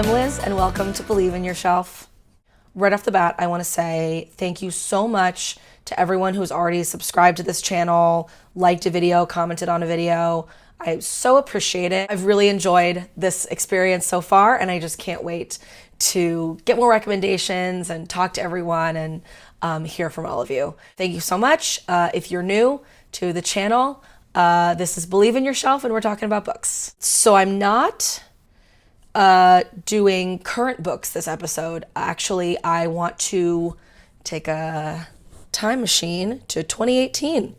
I'm Liz, and welcome to Believe in Yourself. Right off the bat, I want to say thank you so much to everyone who's already subscribed to this channel, liked a video, commented on a video. I so appreciate it. I've really enjoyed this experience so far, and I just can't wait to get more recommendations and talk to everyone and hear from all of you. Thank you so much. If you're new to the channel, this is Believe in Yourself, and we're talking about books. So I'm not doing current books this episode. Actually, I want to take a time machine to 2018,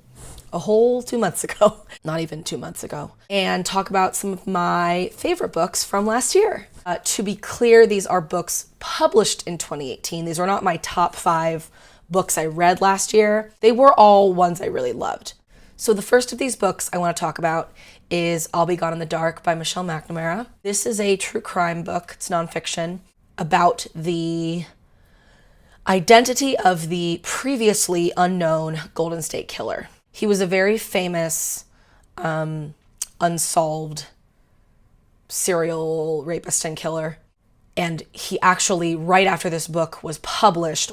a whole 2 months ago, not even 2 months ago, and talk about some of my favorite books from last year. To be clear, these are books published in 2018. These are not my top 5 books I read last year. They were all ones I really loved. So the first of these books I want to talk about is I'll Be Gone in the Dark by Michelle McNamara. This is a true crime book. It's nonfiction about the identity of the previously unknown Golden State Killer. He was a very famous, unsolved serial rapist and killer. And he actually, right after this book was published,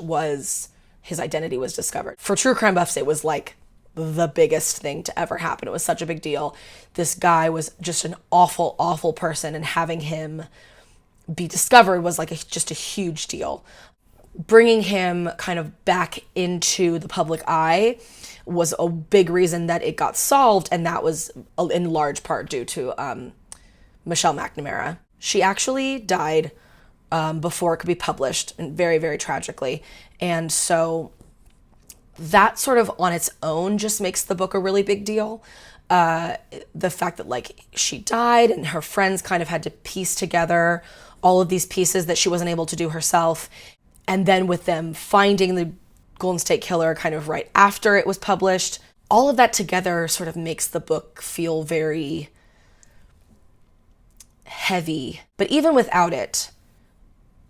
his identity was discovered. For true crime buffs, it was like the biggest thing to ever happen. It was such a big deal. This guy was just an awful, awful person, and having him be discovered was like just a huge deal. Bringing him kind of back into the public eye was a big reason that it got solved, and that was in large part due to Michelle McNamara. She actually died before it could be published, and very, very tragically. And so that sort of on its own just makes the book a really big deal. The fact that like she died and her friends kind of had to piece together all of these pieces that she wasn't able to do herself. And then with them finding the Golden State Killer kind of right after it was published, all of that together sort of makes the book feel very heavy. But even without it,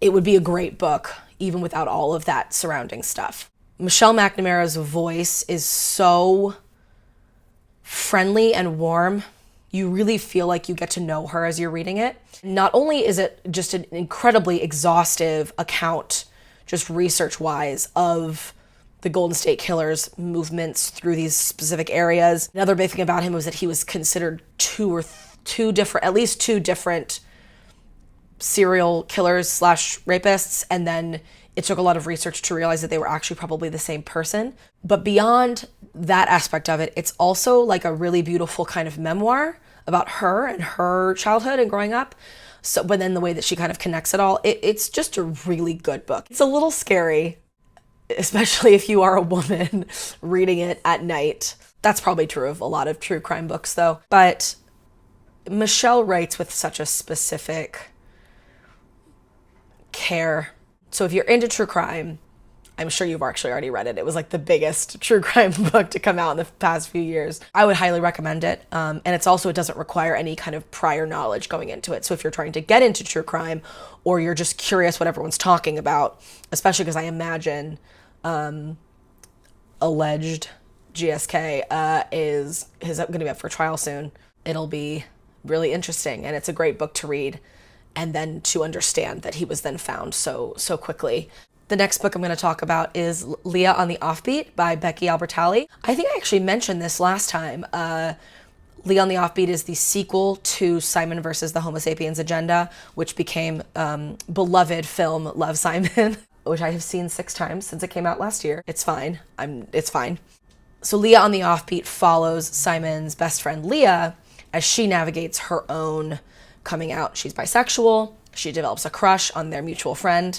it would be a great book, even without all of that surrounding stuff. Michelle McNamara's voice is so friendly and warm. You really feel like you get to know her as you're reading it. Not only is it just an incredibly exhaustive account, just research-wise, of the Golden State Killer's movements through these specific areas. Another big thing about him was that he was considered at least two different serial killers / rapists, and then it took a lot of research to realize that they were actually probably the same person. But beyond that aspect of it, it's also like a really beautiful kind of memoir about her and her childhood and growing up. So, but then the way that she kind of connects it all, it's just a really good book. It's a little scary, especially if you are a woman reading it at night. That's probably true of a lot of true crime books though. But Michelle writes with such a specific care. So if you're into true crime, I'm sure you've actually already read it. It was like the biggest true crime book to come out in the past few years. I would highly recommend it. And it doesn't require any kind of prior knowledge going into it. So if you're trying to get into true crime, or you're just curious what everyone's talking about, especially because I imagine alleged GSK is going to be up for trial soon, it'll be really interesting. And it's a great book to read, and then to understand that he was then found so quickly. The next book I'm going to talk about is Leah On The Offbeat by Becky Albertalli. I think I actually mentioned this last time. Leah On The Offbeat is the sequel to Simon versus the Homo Sapiens Agenda, which became beloved film Love, Simon, which I have seen 6 times since it came out last year. It's fine. It's fine. So Leah On The Offbeat follows Simon's best friend Leah as she navigates her own coming out. She's bisexual. She develops a crush on their mutual friend.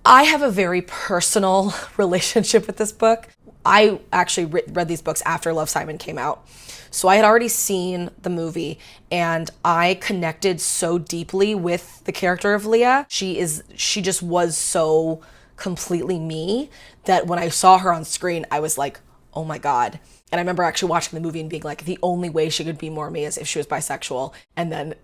I have a very personal relationship with this book. I actually read these books after Love, Simon came out. So I had already seen the movie, and I connected so deeply with the character of Leah. She just was so completely me that when I saw her on screen, I was like, oh my God. And I remember actually watching the movie and being like, the only way she could be more me is if she was bisexual. And then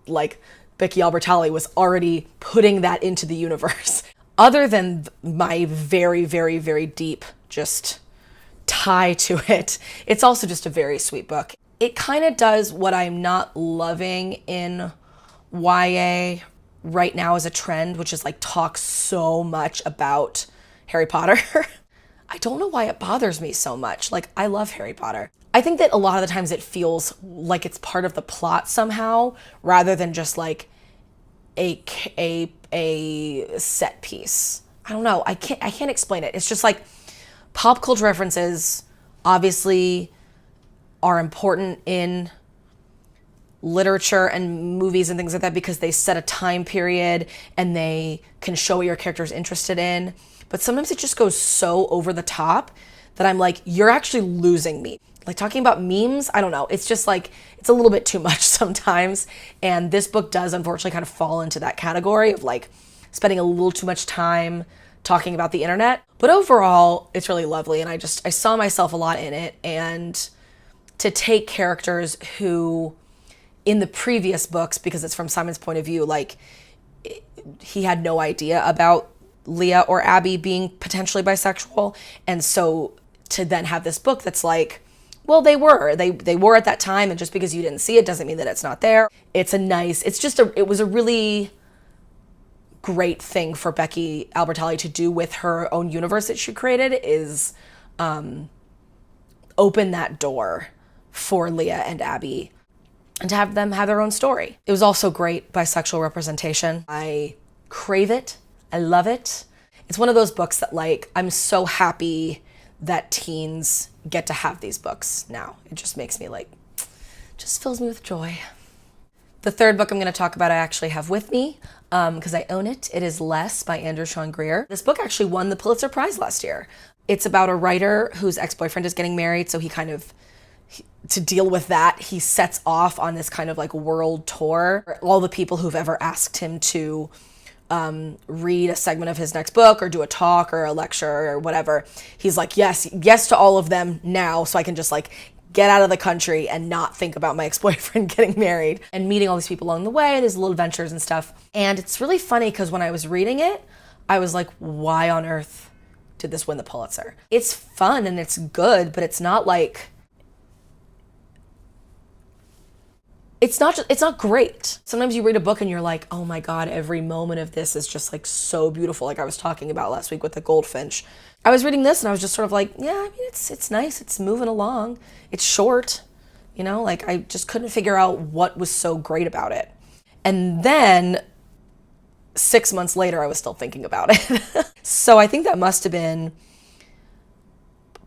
like Becky Albertalli was already putting that into the universe. Other than my very, very, very deep just tie to it, it's also just a very sweet book. It kind of does what I'm not loving in YA right now is a trend, which is like talk so much about Harry Potter. I don't know why it bothers me so much. Like, I love Harry Potter. I think that a lot of the times it feels like it's part of the plot somehow, rather than just like a set piece. I don't know. I can't explain it. It's just like pop culture references obviously are important in literature and movies and things like that because they set a time period and they can show what your character's interested in. But sometimes it just goes so over the top that I'm like, you're actually losing me. Like talking about memes, I don't know. It's just like, it's a little bit too much sometimes. And this book does unfortunately kind of fall into that category of like spending a little too much time talking about the internet. But overall, it's really lovely. And I saw myself a lot in it. And to take characters who in the previous books, because it's from Simon's point of view, like he had no idea about Leah or Abby being potentially bisexual. And so to then have this book that's like, well, they were at that time. And just because you didn't see it doesn't mean that it's not there. It was a really great thing for Becky Albertalli to do with her own universe that she created is open that door for Leah and Abby and to have them have their own story. It was also great bisexual representation. I crave it. I love it. It's one of those books that like, I'm so happy that teens get to have these books now. It just makes me like, just fills me with joy. The third book I'm going to talk about I actually have with me because I own it. It is Less by Andrew Sean Greer. This book actually won the Pulitzer Prize last year. It's about a writer whose ex-boyfriend is getting married, so he kind of, to deal with that, he sets off on this kind of like world tour. All the people who've ever asked him to read a segment of his next book or do a talk or a lecture or whatever, he's like, yes to all of them now, so I can just like get out of the country and not think about my ex-boyfriend getting married, and meeting all these people along the way, these little adventures and stuff. And it's really funny because when I was reading it, I was like, why on earth did this win the Pulitzer? It's fun and it's good, but it's not like, it's not great. Sometimes you read a book and you're like, oh my God, every moment of this is just like so beautiful. Like I was talking about last week with the Goldfinch. I was reading this and I was just sort of like, yeah, I mean, it's nice. It's moving along. It's short, you know, like I just couldn't figure out what was so great about it. And then 6 months later, I was still thinking about it. So I think that must have been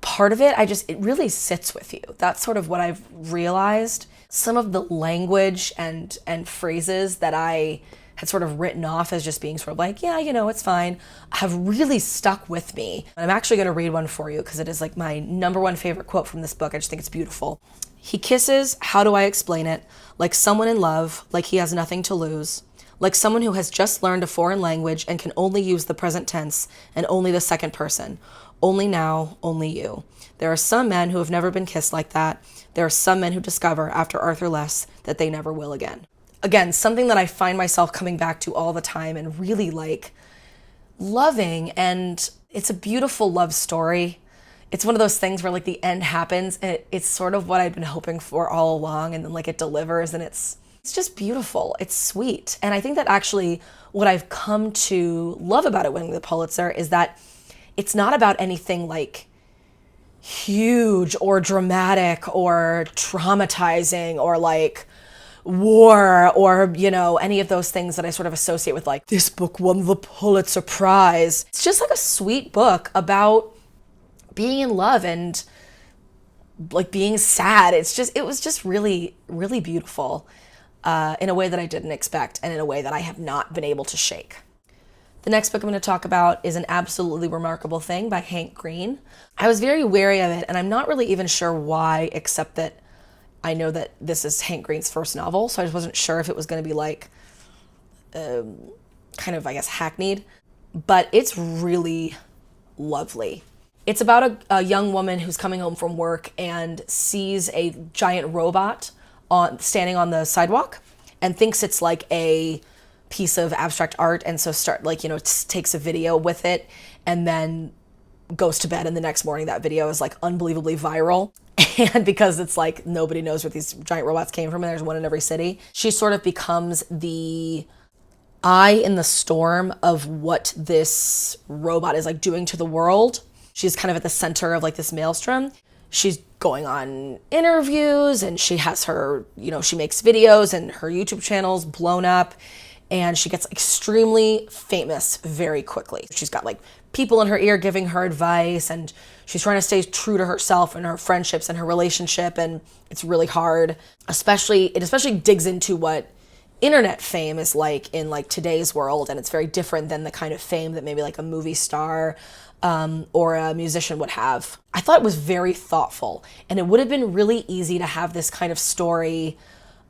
part of it. It really sits with you. That's sort of what I've realized. Some of the language and phrases that I had sort of written off as just being sort of like, yeah, you know, it's fine, have really stuck with me. And I'm actually going to read one for you because it is like my number one favorite quote from this book. I just think it's beautiful. He kisses, how do I explain it? Like someone in love, like he has nothing to lose. Like someone who has just learned a foreign language and can only use the present tense and only the second person. Only now, only you. There are some men who have never been kissed like that. There are some men who discover after Arthur Less that they never will again. Again, something that I find myself coming back to all the time and really like loving. And it's a beautiful love story. It's one of those things where like the end happens and it's sort of what I've been hoping for all along, and then like it delivers, and it's just beautiful. It's sweet. And I think that actually what I've come to love about it winning the Pulitzer is that it's not about anything like huge or dramatic or traumatizing or like war or, you know, any of those things that I sort of associate with like, this book won the Pulitzer Prize. It's just like a sweet book about being in love and like being sad. It was just really, really beautiful in a way that I didn't expect and in a way that I have not been able to shake. The next book I'm going to talk about is An Absolutely Remarkable Thing by Hank Green. I was very wary of it, and I'm not really even sure why, except that I know that this is Hank Green's first novel, so I just wasn't sure if it was going to be like kind of, I guess, hackneyed. But it's really lovely. It's about a young woman who's coming home from work and sees a giant robot standing on the sidewalk and thinks it's like a piece of abstract art, and so takes a video with it and then goes to bed, and the next morning that video is like unbelievably viral. And because it's like nobody knows where these giant robots came from and there's one in every city, she sort of becomes the eye in the storm of what this robot is like doing to the world. She's kind of at the center of like this maelstrom. She's going on interviews and she has her, she makes videos and her YouTube channel's blown up and she gets extremely famous very quickly. She's got like people in her ear giving her advice and she's trying to stay true to herself and her friendships and her relationship, and it's really hard. It especially digs into what internet fame is like in like today's world, and it's very different than the kind of fame that maybe like a movie star or a musician would have. I thought it was very thoughtful, and it would have been really easy to have this kind of story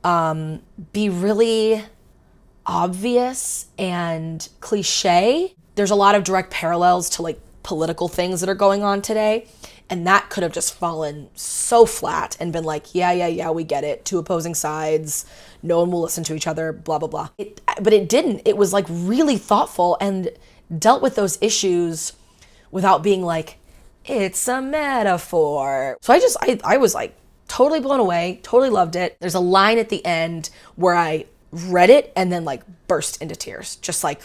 be really obvious and cliche. There's a lot of direct parallels to like political things that are going on today, and that could have just fallen so flat and been like, yeah, we get it. Two opposing sides, no one will listen to each other, blah, blah, blah. But it didn't. It was like really thoughtful and dealt with those issues without being like, it's a metaphor. So I was like totally blown away, totally loved it. There's a line at the end where I read it and then like burst into tears, just like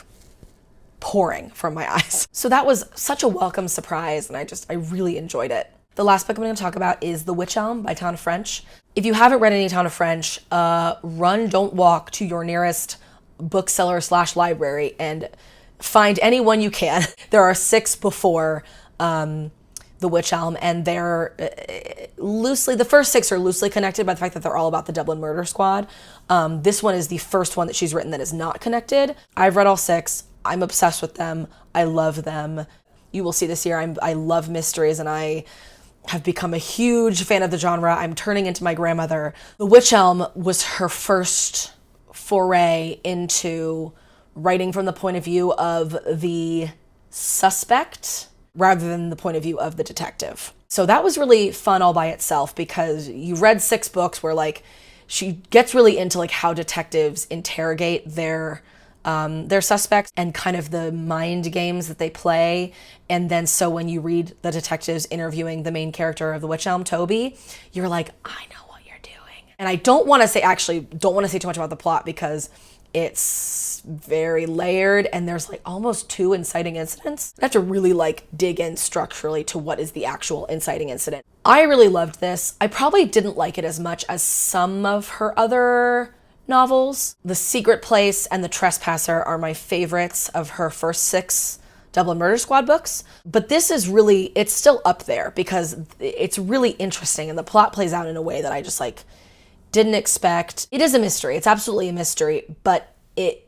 pouring from my eyes. So that was such a welcome surprise, and I really enjoyed it. The last book I'm going to talk about is The Witch Elm by Tana French. If you haven't read any Tana French, run, don't walk to your nearest bookseller / library and find any one you can. There are 6 before The Witch Elm, and they're the first 6 are loosely connected by the fact that they're all about the Dublin murder squad. This one is the first one that she's written that is not connected. I've read all 6. I'm obsessed with them. I love them. You will see this year, I love mysteries, and I have become a huge fan of the genre. I'm turning into my grandmother. The Witch Elm was her first foray into writing from the point of view of the suspect rather than the point of view of the detective. So that was really fun all by itself, because you read 6 books where like she gets really into like how detectives interrogate their suspects and kind of the mind games that they play. And then so when you read the detectives interviewing the main character of The Witch Elm, Toby, you're like, I know what you're doing. And I don't want to say too much about the plot, because it's very layered and there's like almost 2 inciting incidents. I have to really like dig in structurally to what is the actual inciting incident. I really loved this. I probably didn't like it as much as some of her other novels. The Secret Place and The Trespasser are my favorites of her first 6 Dublin Murder Squad books. But this is really, it's still up there because it's really interesting and the plot plays out in a way that I just like didn't expect. It is a mystery. It's absolutely a mystery, but it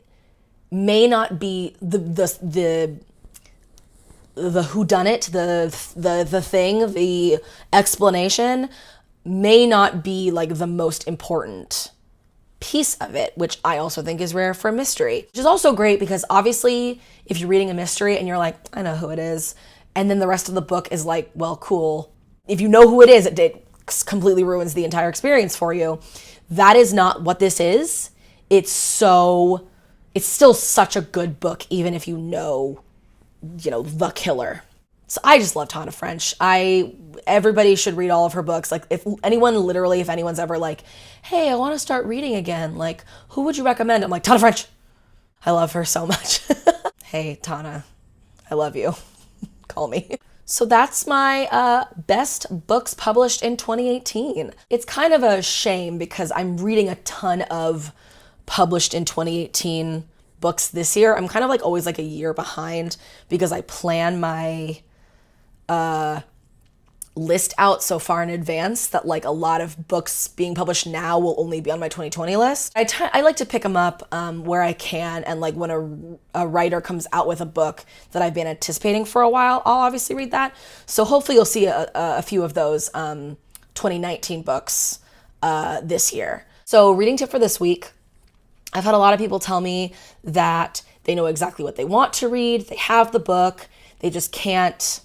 may not be the whodunit, the thing, the explanation may not be like the most important piece of it, which I also think is rare for a mystery. Which is also great because obviously if you're reading a mystery and you're like, I know who it is, and then the rest of the book is like, well, cool. If you know who it is, it completely ruins the entire experience for you. That is not what this is. It's still such a good book, even if you know, the killer. So I just love Tana French. Everybody should read all of her books. Like if anyone's ever like, hey, I want to start reading again, like who would you recommend? I'm like, Tana French. I love her so much. Hey, Tana, I love you. Call me. So that's my best books published in 2018. It's kind of a shame because I'm reading a ton of published in 2018 books this year. I'm kind of like always like a year behind because I plan my list out so far in advance that like a lot of books being published now will only be on my 2020 list. I like to pick them up where I can, and like when a writer comes out with a book that I've been anticipating for a while, I'll obviously read that. So hopefully you'll see a few of those 2019 books this year. So reading tip for this week, I've had a lot of people tell me that they know exactly what they want to read, they have the book, they just can't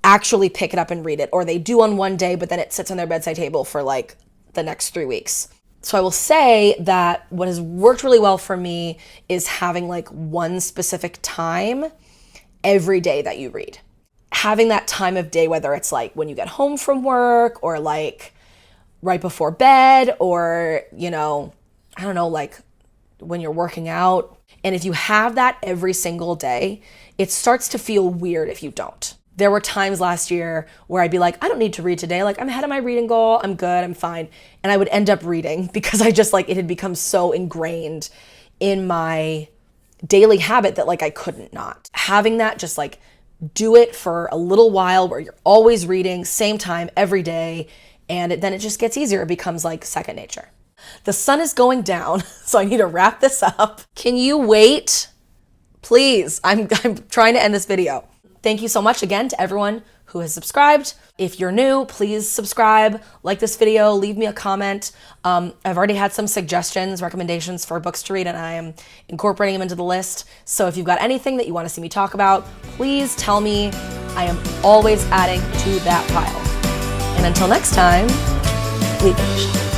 actually pick it up and read it, or they do on one day, but then it sits on their bedside table for like the next 3 weeks. So I will say that what has worked really well for me is having like one specific time every day that you read. Having that time of day, whether it's like when you get home from work or like right before bed or, I don't know, like when you're working out, And if you have that every single day, it starts to feel weird if you don't. There were times last year where I'd be like, I don't need to read today. Like, I'm ahead of my reading goal. I'm good. I'm fine. And I would end up reading because I just like, it had become so ingrained in my daily habit that like I couldn't not. Having that, just like do it for a little while where you're always reading, same time every day. And then it just gets easier. It becomes like second nature. The sun is going down, so I need to wrap this up. Can you wait? Please, I'm trying to end this video. Thank you so much again to everyone who has subscribed. If you're new, please subscribe, like this video, leave me a comment. I've already had some suggestions, recommendations for books to read, and I am incorporating them into the list. So if you've got anything that you want to see me talk about, please tell me. I am always adding to that pile. And until next time, leave it.